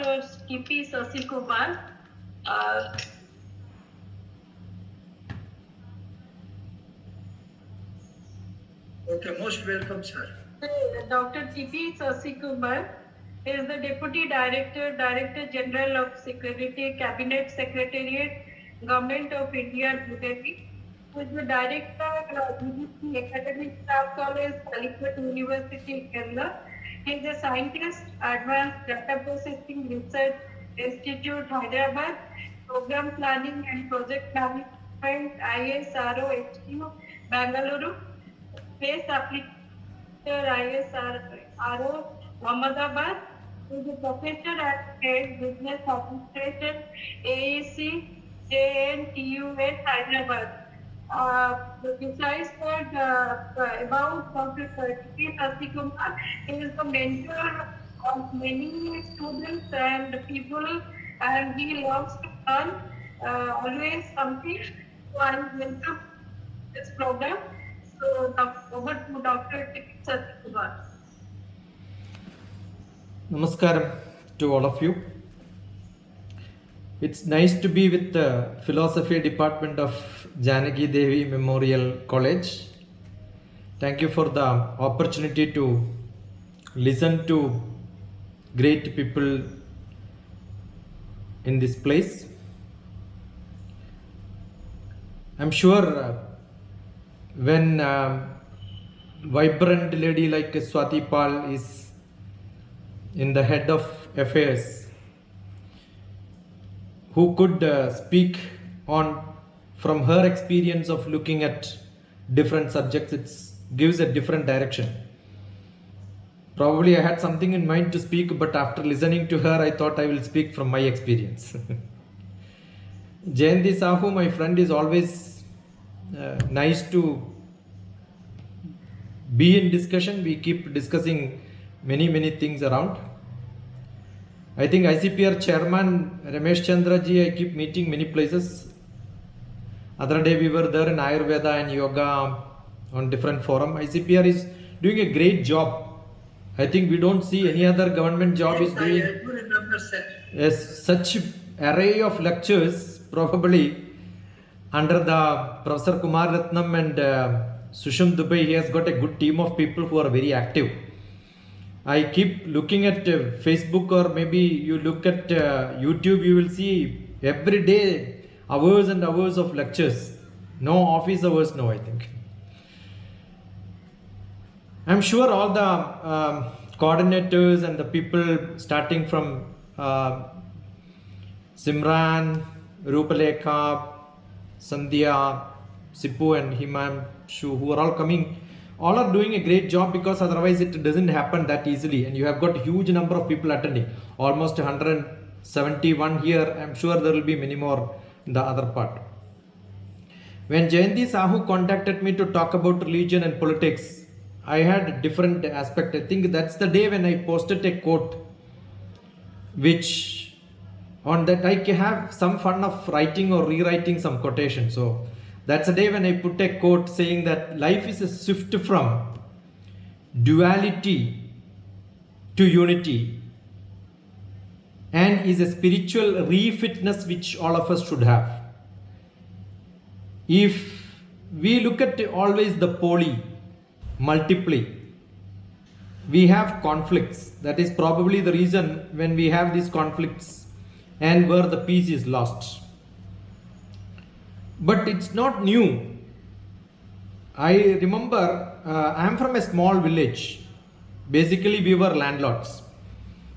Dr. Skippy Sasikumar. Okay, most welcome, sir. Dr. Skippy Sasikumar is the Deputy Director, Director General of Security, Cabinet Secretariat, Government of India, New Delhi. Who is the Director of BBC Academic Staff College, Calicut University, Kerala. He is a scientist, Advanced Data Processing Research Institute, Hyderabad, Program Planning and Project Management, ISRO HQ, Bangalore, Space Application ISRO, Ahmedabad, who is a professor at State Business Administration, AEC, JNTUS, Hyderabad. Besides that, about Dr. T. Sasikumar, he is the mentor of many students and people, and he loves to learn always something. So I welcome this program. So, over to Dr. T. Sasikumar. Namaskaram to all of you. It's nice to be with the Philosophy Department of Janaki Devi Memorial College. Thank you for the opportunity to listen to great people in this place. I'm sure when vibrant lady like Swati Pal is in the head of affairs, who could speak on from her experience of looking at different subjects, it gives a different direction. Probably I had something in mind to speak, but after listening to her, I thought I will speak from my experience. Jayanti Sahu, my friend, is always nice to be in discussion. We keep discussing many things around. I think ICPR chairman Ramesh Chandra ji, I keep meeting many places. Other day we were there in Ayurveda and yoga on different forum. ICPR is doing a great job. I think we don't see any other government job is doing such array of lectures. Probably under the Professor Kumar Ratnam and Sushant Dubey, he has got a good team of people who are very active. I keep looking at Facebook, or maybe you look at YouTube, you will see every day hours and hours of lectures. No office hours, no, I think. I'm sure all the coordinators and the people starting from Simran, Rupalekha, Sandhya, Sipu and Himanshu, who are all coming, all are doing a great job, because otherwise it doesn't happen that easily, and you have got a huge number of people attending, almost 171 here. I'm sure there will be many more in the other part. When Jayanti Sahu contacted me to talk about religion and politics, I had a different aspect. I think that's the day when I posted a quote, which on that I have some fun of writing or rewriting some quotation. So that's the day when I put a quote saying that life is a shift from duality to unity, and is a spiritual refitness which all of us should have. If we look at always the poly, multiply, we have conflicts. That is probably the reason when we have these conflicts and where the peace is lost. But it's not new. I remember I am from a small village. Basically we were landlords.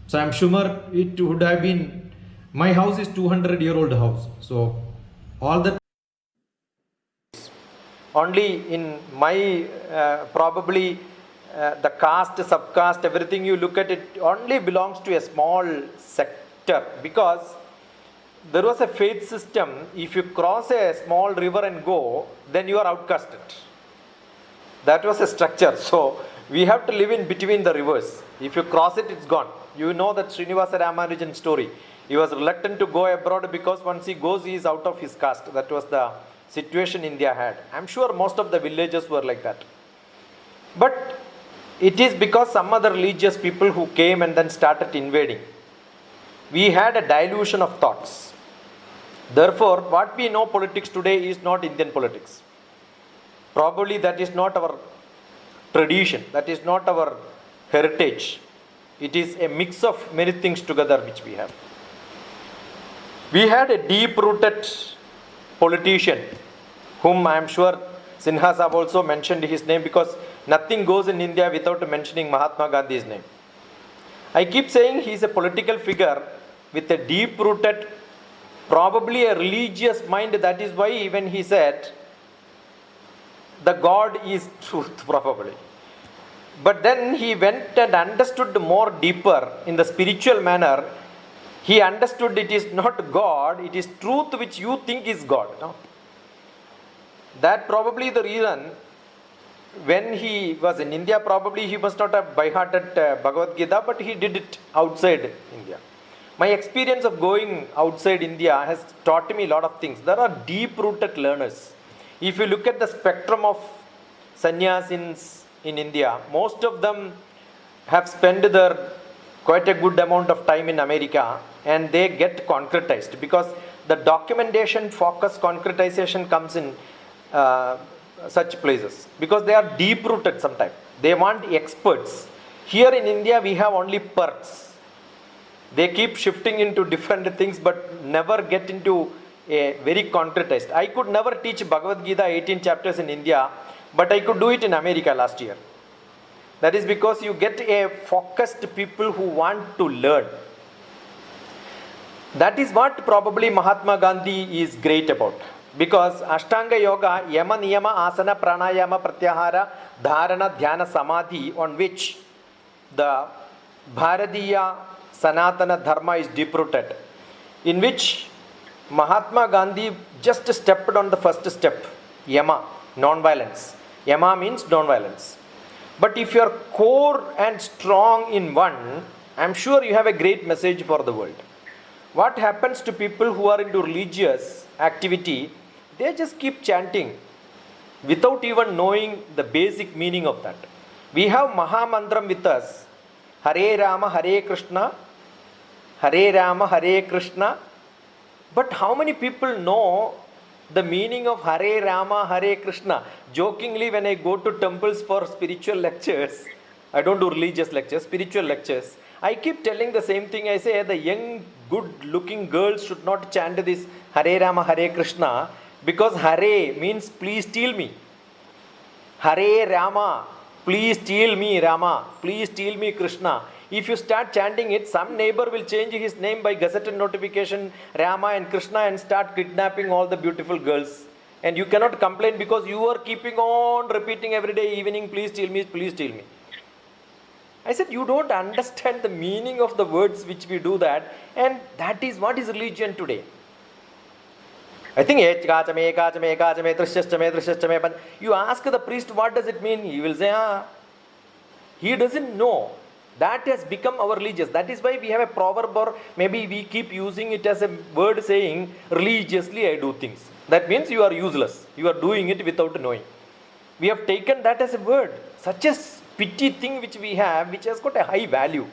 So I'm sure it would have been, my house is 200-year-old house. So all that only in my probably the caste, subcaste, everything you look at, it only belongs to a small sector, because there was a faith system. If you cross a small river and go, then you are outcasted. That was a structure. So we have to live in between the rivers. If you cross it, it's gone. You know that Srinivasa Ramanujan story. He was reluctant to go abroad because once he goes, he is out of his caste. That was the situation India had. I'm sure most of the villages were like that. But it is because some other religious people who came and then started invading. we had a dilution of thoughts. Therefore, what we know politics today is not Indian politics. Probably that is not our tradition, that is not our heritage. It is a mix of many things together which we have. We had a deep-rooted politician whom I am sure Sinhas have also mentioned his name, because nothing goes in India without mentioning Mahatma Gandhi's name. I keep saying he is a political figure with a deep-rooted, probably a religious mind. That is why even he said, the God is truth, probably. But then he went and understood more deeper in the spiritual manner. He understood it is not God, it is truth which you think is God. No? That probably the reason when he was in India, probably he must not have by-hearted Bhagavad Gita, but he did it outside India. My experience of going outside India has taught me a lot of things. There are deep-rooted learners. If you look at the spectrum of sannyasins in India, most of them have spent their quite a good amount of time in America, and they get concretized, because the documentation focus concretization comes in such places, because they are deep rooted sometimes. They want experts. Here in India we have only perks. They keep shifting into different things but never get into a very concretized. I could never teach Bhagavad Gita 18 chapters in India, but I could do it in America last year. That is because you get a focused people who want to learn. That is what probably Mahatma Gandhi is great about. Because Ashtanga Yoga, Yama Niyama Asana Pranayama Pratyahara Dharana Dhyana Samadhi, on which the Bharatiya Sanatana Dharma is deep rooted, in which Mahatma Gandhi just stepped on the first step, Yama, non-violence. Yama means non-violence. But if you are core and strong in one, I am sure you have a great message for the world. What happens to people who are into religious activity? They just keep chanting without even knowing the basic meaning of that. We have Mahamantram with us. Hare Rama, Hare Krishna, Hare Rama, Hare Krishna. But how many people know the meaning of Hare Rama, Hare Krishna? Jokingly, when I go to temples for spiritual lectures, I don't do religious lectures, spiritual lectures, I keep telling the same thing. I say the young, good-looking girls should not chant this Hare Rama, Hare Krishna, because Hare means please steal me. Hare Rama, please steal me Rama, please steal me Krishna. If you start chanting it, some neighbor will change his name by gazetted notification, Rama and Krishna, and start kidnapping all the beautiful girls. And you cannot complain because you are keeping on repeating every day evening, please steal me, please steal me. I said, you don't understand the meaning of the words which we do that, and that is what is religion today. I think you ask the priest what does it mean, he will say, he doesn't know. That has become our religious. That is why we have a proverb, or maybe we keep using it as a word saying, religiously I do things. That means you are useless. You are doing it without knowing. We have taken that as a word. Such a petty thing which we have, which has got a high value.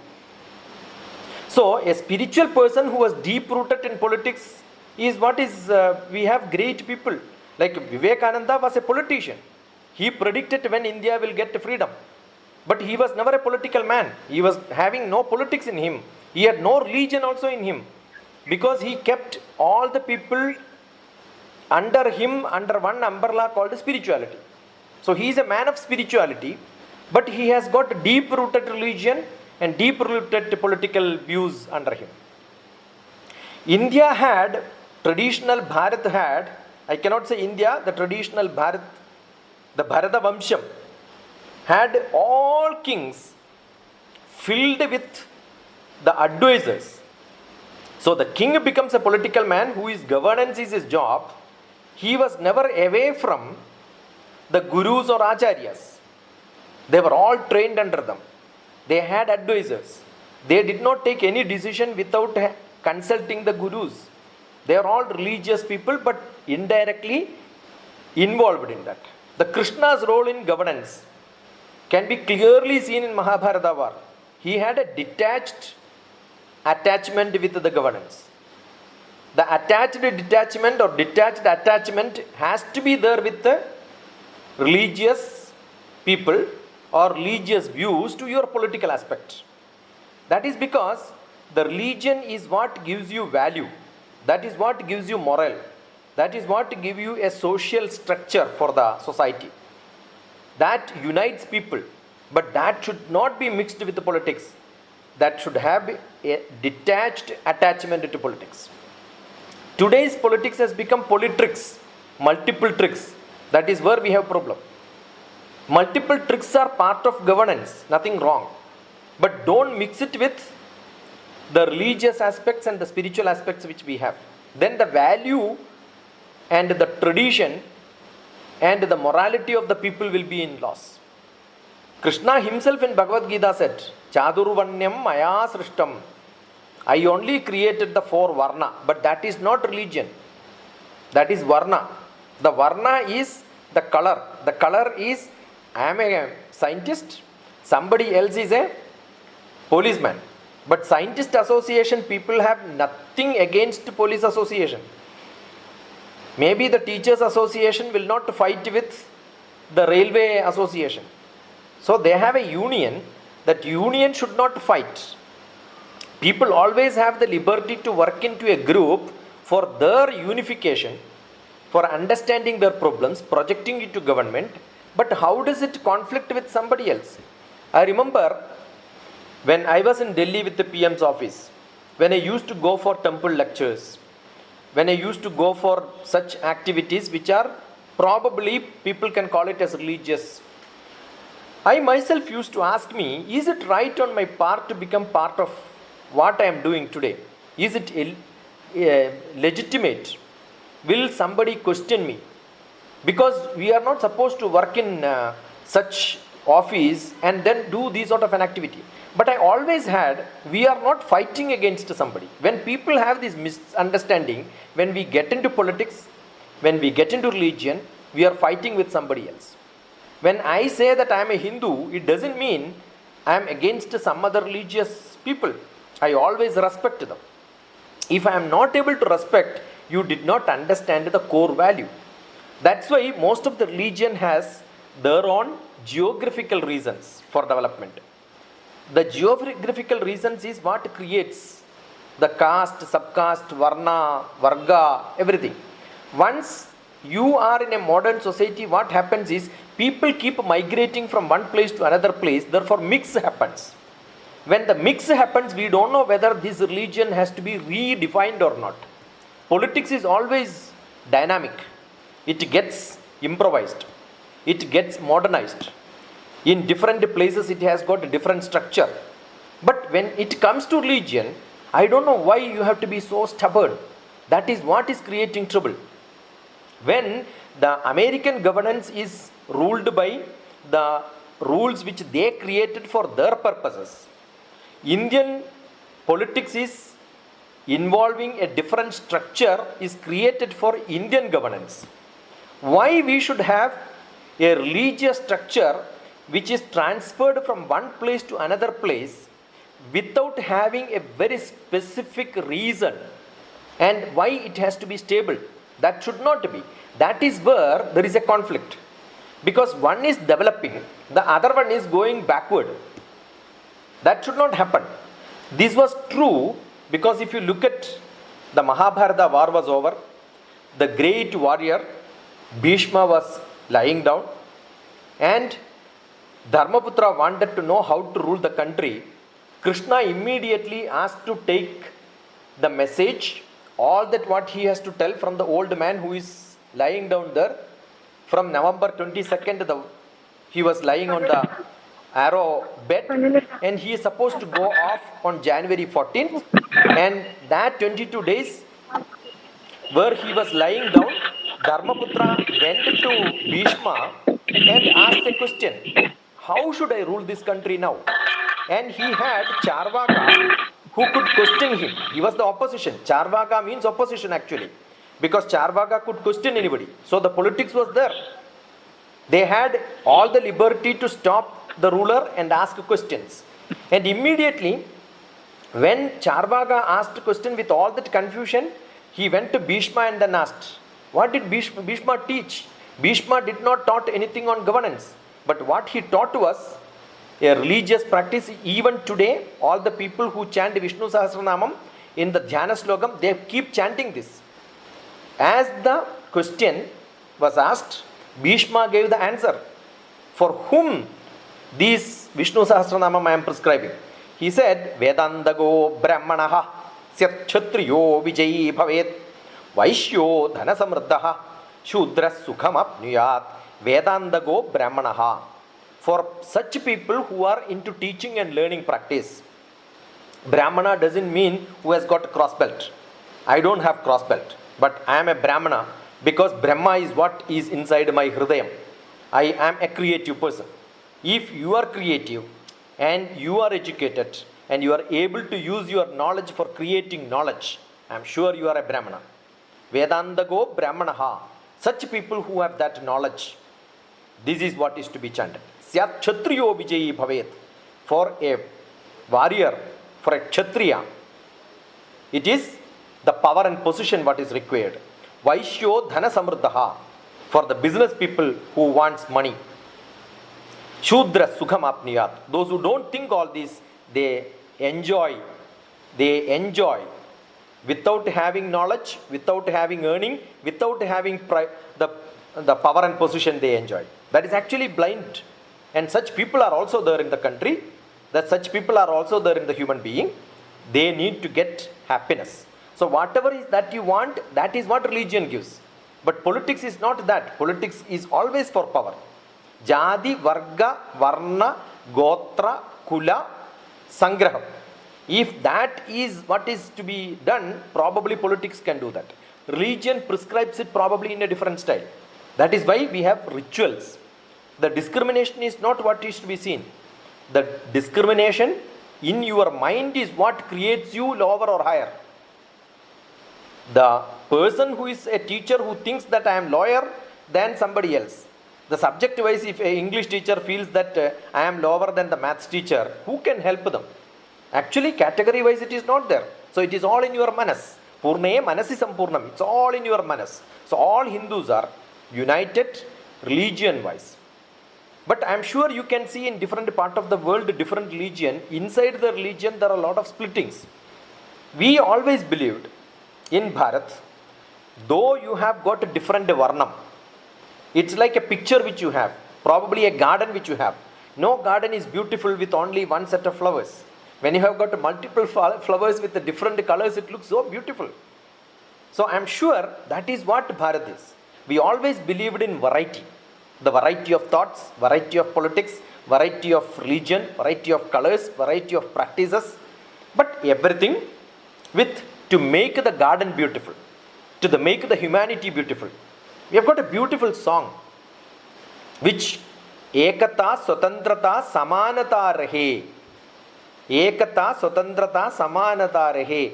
So, a spiritual person who was deep rooted in politics is what is, we have great people. Like Vivekananda was a politician. He predicted when India will get freedom. But he was never a political man. He was having no politics in him. He had no religion also in him. Because he kept all the people under him, under one umbrella called spirituality. So he is a man of spirituality, but he has got deep-rooted religion and deep-rooted political views under him. India had, traditional Bharat had, I cannot say India, the traditional Bharat, the Bharata Vamsham, had all kings filled with the advisors. So the king becomes a political man whose governance is his job. He was never away from the gurus or acharyas. They were all trained under them. They had advisors. They did not take any decision without consulting the gurus. They are all religious people, but indirectly involved in that. The Krishna's role in governance can be clearly seen in Mahabharata war. He had a detached attachment with the governance. The attached detachment or detached attachment has to be there with the religious people or religious views to your political aspect. That is because the religion is what gives you value. That is what gives you moral. That is what gives you a social structure for the society. That unites people. But that should not be mixed with the politics. That should have a detached attachment to politics. Today's politics has become politricks, multiple tricks. That is where we have problem. Multiple tricks are part of governance, nothing wrong. But don't mix it with the religious aspects and the spiritual aspects which we have. Then the value and the tradition and the morality of the people will be in loss. Krishna himself in Bhagavad Gita said, Chadurvanyam maya srishtam. I only created the 4 varna, but that is not religion. That is varna. The varna is the color. The color is, I am a scientist, somebody else is a policeman. But scientist association people have nothing against police association. Maybe the teachers association will not fight with the railway association. So they have a union. That union should not fight. People always have the liberty to work into a group for their unification, for understanding their problems, projecting it to government. But how does it conflict with somebody else? I remember when I was in Delhi with the PM's office, when I used to go for temple lectures, when I used to go for such activities which are probably people can call it as religious, I myself used to ask me, is it right on my part to become part of what I am doing today? Is it legitimate? Will somebody question me? Because we are not supposed to work in such office and then do these sort of an activity. But I always had, we are not fighting against somebody. When people have this misunderstanding, when we get into politics, when we get into religion, we are fighting with somebody else. When I say that I am a Hindu, it doesn't mean I am against some other religious people. I always respect them. If I am not able to respect, you did not understand the core value. That's why most of the religion has their own geographical reasons for development. The geographical reasons is what creates the caste, subcaste, varna, varga, everything. Once you are in a modern society, what happens is people keep migrating from one place to another place, therefore mix happens. When the mix happens, we don't know whether this religion has to be redefined or not. Politics is always dynamic. It gets improvised. It gets modernized. In different places, it has got a different structure. But when it comes to religion, I don't know why you have to be so stubborn. That is what is creating trouble. When the American governance is ruled by the rules which they created for their purposes, Indian politics is involving a different structure is created for Indian governance. Why we should have a religious structure which is transferred from one place to another place without having a very specific reason, and why it has to be stable? That should not be. That is where there is a conflict. Because one is developing, the other one is going backward. That should not happen. This was true because if you look at the Mahabharata war was over, the great warrior Bhishma was lying down, and Dharmaputra wanted to know how to rule the country. Krishna immediately asked to take the message, all that what he has to tell from the old man who is lying down there. From November 22nd, he was lying on the arrow bed, and he is supposed to go off on January 14th. And that 22 days where he was lying down, Dharmaputra went to Bhishma and asked a question. How should I rule this country now? And he had Charvaka who could question him. He was the opposition. Charvaka means opposition actually, because Charvaka could question anybody. So the politics was there. They had all the liberty to stop the ruler and ask questions. And immediately When Charvaga asked a question with all that confusion, he went to Bhishma and then asked, what did Bhishma teach? Bhishma did not taught anything on governance, but what he taught to us, a religious practice. Even today, all the people who chant Vishnu Sahasranamam in the Dhyana Slokam, they keep chanting this. As the question was asked, Bhishma gave the answer. For whom these Vishnu Sahasranamam I am prescribing? He said, Vedandago Brahmanaha Syat Kshatriyo Vijayi Bhavet Vaishyo Dhana Samriddhaha Shudra Sukham Apnuyat Vedandago Brahmanaha. For such people who are into teaching and learning practice, Brahmana doesn't mean who has got cross belt. I don't have cross belt, but I am a Brahmana because Brahma is what is inside my Hridayam. I am a creative person. If you are creative and you are educated and you are able to use your knowledge for creating knowledge, I am sure you are a Brahmana. Vedandago Brahmanaha. Such people who have that knowledge, this is what is to be chanted. Syat Kshatriyo Vijayi Bhavet. For a warrior, for a Kshatriya, it is the power and position what is required. Vaishyo Dhana Samriddhaha. For the business people who wants money. Shudra Sukham Apniyat. Those who don't think all this, they enjoy without having knowledge, without having earning, without having the power and position they enjoy. That is actually blind. And such people are also there in the country, that such people are also there in the human being. They need to get happiness. So whatever is that you want, that is what religion gives. But politics is not that. Politics is always for power. Jadi, Varga, Varna, Gotra, Kula, Sangraham. If that is what is to be done, probably politics can do that. Religion prescribes it probably in a different style. That is why we have rituals. The discrimination is not what is to be seen. The discrimination in your mind is what creates you lower or higher. The person who is a teacher who thinks that I am lawyer than somebody else. The subject wise, if an English teacher feels that I am lower than the maths teacher, who can help them? Actually, category wise it is not there. So it is all in your manas. Purne manasi sampurnam. It's all in your manas. So all Hindus are united religion wise. But I am sure you can see in different part of the world, different religion. Inside the religion, there are a lot of splittings. We always believed in Bharat, though you have got a different varnam, it's like a picture which you have, probably a garden which you have. No garden is beautiful with only one set of flowers. When you have got multiple flowers with the different colors, it looks so beautiful. So I am sure that is what Bharat is. We always believed in variety. The variety of thoughts, variety of politics, variety of religion, variety of colors, variety of practices, but everything with to make the garden beautiful, to make the humanity beautiful. We have got a beautiful song which Ekata Swatantrata Samanata Rahe. Ekata Swatantrata Samanata Rahe.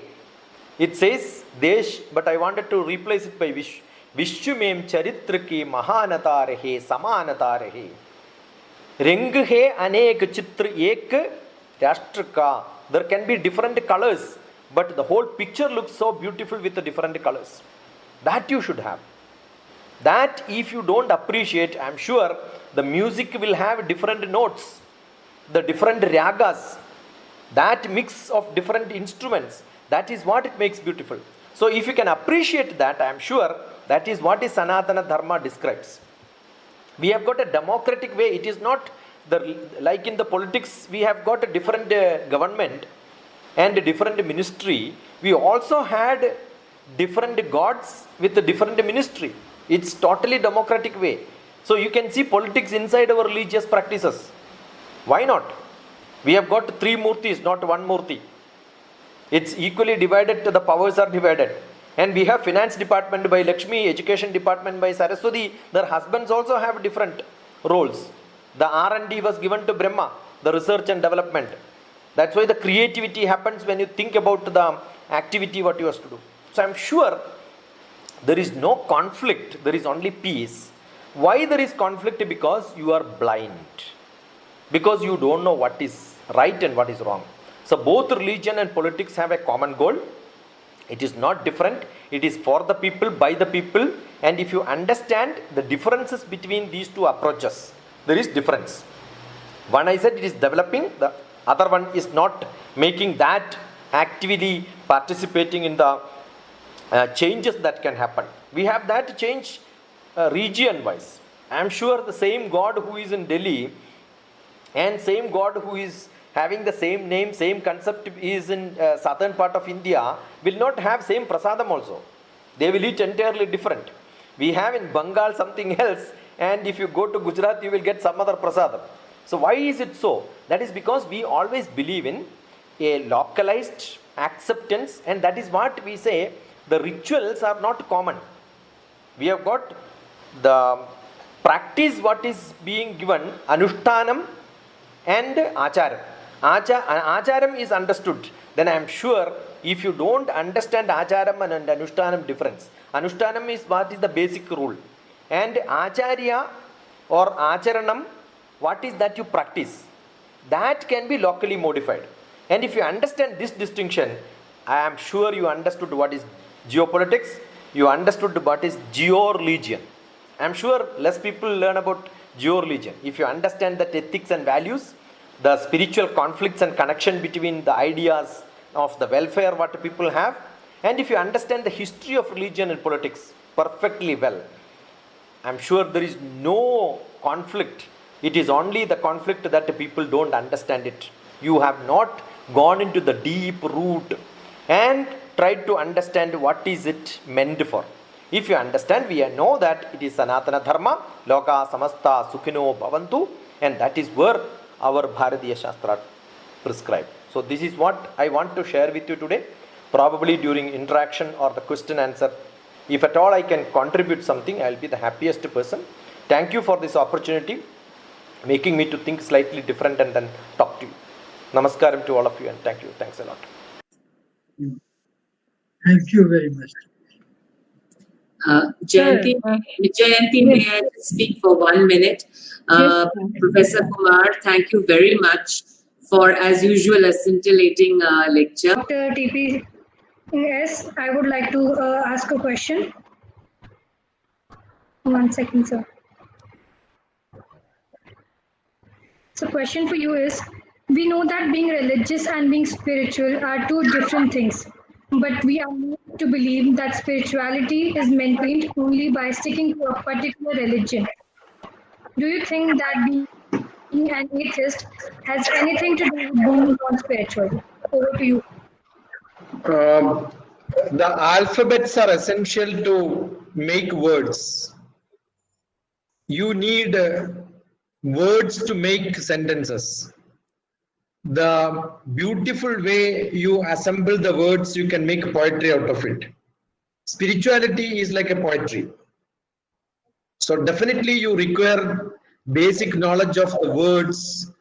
It says Desh, but I wanted to replace it by Vish. Vishwamem Charitra ki Mahanata Rahe Samanata Rahe. Rang hai anek chitra ek rashtra ka. There can be different colors, but the whole picture looks so beautiful with the different colors. That you should have. That if you don't appreciate, I am sure the music will have different notes, the different ragas, that mix of different instruments. That is what it makes beautiful. So if you can appreciate that, I am sure that is what is Sanatana Dharma describes. We have got a democratic way. It is not like in the politics, we have got a different government and a different ministry. We also had different gods with a different ministry. It's totally democratic way. So you can see politics inside our religious practices. Why not? We have got 3 murtis, not 1 murti. It's equally divided, the powers are divided. And we have finance department by Lakshmi, education department by Saraswati. Their husbands also have different roles. The R&D was given to Brahma, the research and development. That's why the creativity happens when you think about the activity what you have to do. So I'm sure there is no conflict, there is only peace. Why there is conflict? Because you are blind. Because you don't know what is right and what is wrong. So both religion and politics have a common goal. It is not different. It is for the people, by the people. And if you understand the differences between these two approaches, there is difference. One, I said, it is developing. The other one is not making that actively participating in the changes that can happen. We have that change region wise. I am sure the same God who is in Delhi and same God who is having the same name, same concept is in southern part of India will not have same prasadam also. They will eat entirely different. We have in Bengal something else, and if you go to Gujarat you will get some other prasadam. So why is it so? That is because we always believe in a localized acceptance, and that is what we say the rituals are not common. We have got the practice what is being given, anushtanam and acharam. Acharam is understood. Then I am sure if you don't understand acharam and anushtanam difference, anushtanam is what is the basic rule, and acharya or acharanam, what is that you practice, that can be locally modified. And if you understand this distinction, I am sure you understood what is geopolitics, you understood what is geo-religion. I am sure less people learn about geo-religion. If you understand that ethics and values, the spiritual conflicts and connection between the ideas of the welfare what people have, and if you understand the history of religion and politics perfectly well, I am sure there is no conflict. It is only the conflict that the people don't understand it. You have not gone into the deep root and tried to understand what is it meant for. If you understand, we know that it is Sanatana Dharma, Loka Samasta Sukhino Bhavantu, and that is where our Bharatiya Shastra prescribed. So this is what I want to share with you today. Probably during interaction or the question answer, if at all I can contribute something, I will be the happiest person. Thank you for this opportunity, making me to think slightly different and then talk to you. Namaskaram to all of you, and thank you. Thanks a lot. Thank you very much. Jayanti, may I just speak for 1 minute? Yes. Professor Kumar, thank you very much for, as usual, a scintillating lecture. Dr. TPS, I would like to ask a question. 1 second, sir. So, question for you is: we know that being religious and being spiritual are two different things, but we are made to believe that spirituality is maintained only by sticking to a particular religion. Do you think that being an atheist has anything to do with being non-spiritual? Over to you. The alphabets are essential to make words. You need words to make sentences. The beautiful way you assemble the words, you can make poetry out of it. Spirituality is like a poetry. So definitely you require basic knowledge of the words,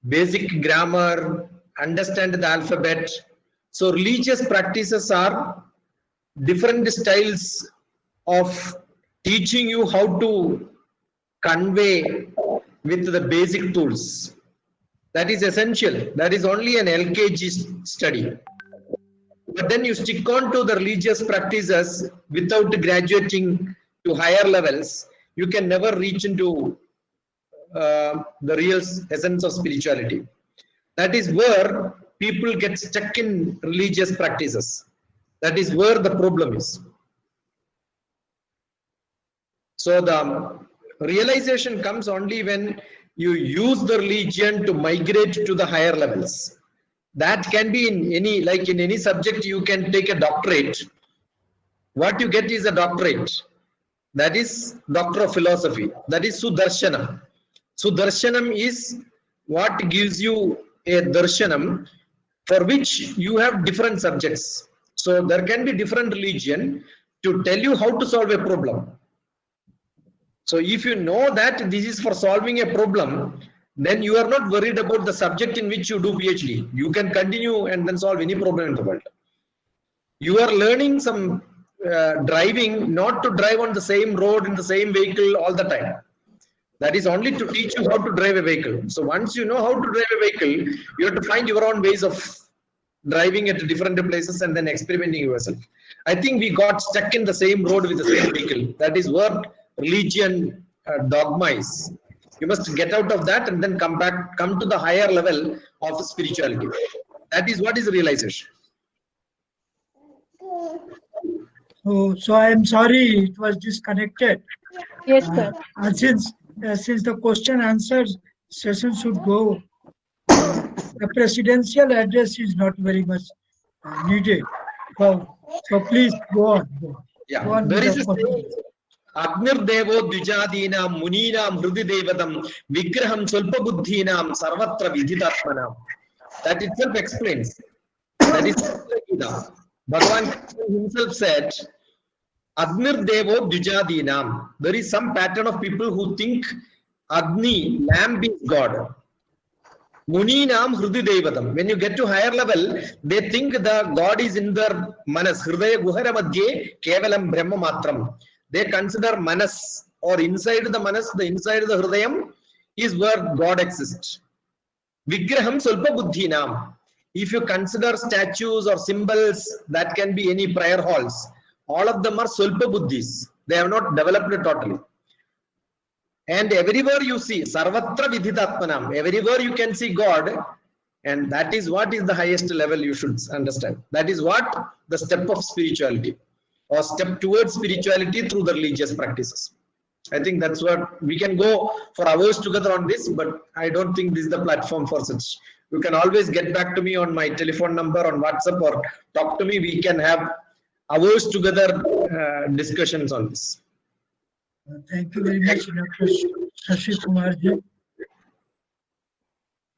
basic grammar, understand the alphabet. So religious practices are different styles of teaching you how to convey with the basic tools. That is essential. That is only an LKG study. But then you stick on to the religious practices without graduating to higher levels, you can never reach into the real essence of spirituality. That is where people get stuck in religious practices. That is where the problem is. So the realization comes only when you use the religion to migrate to the higher levels. That can be in any, like in any subject, you can take a doctorate. What you get is a doctorate. That is Doctor of Philosophy. That is Sudarshanam. Sudarshanam is what gives you a darshanam for which you have different subjects. So there can be different religion to tell you how to solve a problem. So if you know that this is for solving a problem, then you are not worried about the subject in which you do PhD. You can continue and then solve any problem in the world. You are learning some driving, not to drive on the same road in the same vehicle all the time. That is only to teach you how to drive a vehicle. So once you know how to drive a vehicle, you have to find your own ways of driving at different places and then experimenting yourself. I think we got stuck in the same road with the same vehicle. That is what religion dogma is. You must get out of that and then come to the higher level of spirituality. That is what is realization. So I am sorry it was disconnected. Yes, sir. Since the question answers session should go, the presidential address is not very much needed. So please go on. Yeah, Go on there with is the a question. saying, Agnir Devo Dvijadinam Muninam Hrudi Devatam Vigraham Sulpa Buddhinam Sarvatra Vidhitatmanam. That itself explains. That is Gita. Bhagavan himself said, Agnir Devo Dvijadinam. There is some pattern of people who think Agni, lamp is God. Muninam Hrudi Devatam. When you get to higher level, they think the God is in their manas. Hridaya Guhara Madhye Kevalam Brahma Matram. They consider manas, or inside the manas, the inside the hridayam is where God exists. Vigraham Sulpa Buddhinam. If you consider statues or symbols, that can be any prayer halls. All of them are Sulpa Buddhis. They have not developed it totally. And everywhere you see, Sarvatra Vidhitatmanam, everywhere you can see God, and that is what is the highest level you should understand. That is what the step of spirituality, or step towards spirituality through the religious practices. I think that's what we can go for hours together on this, but I don't think this is the platform for such. You can always get back to me on my telephone number on WhatsApp or talk to me. We can have hours together discussions on this. Thank you very much, Dr. Shashi Kumar ji.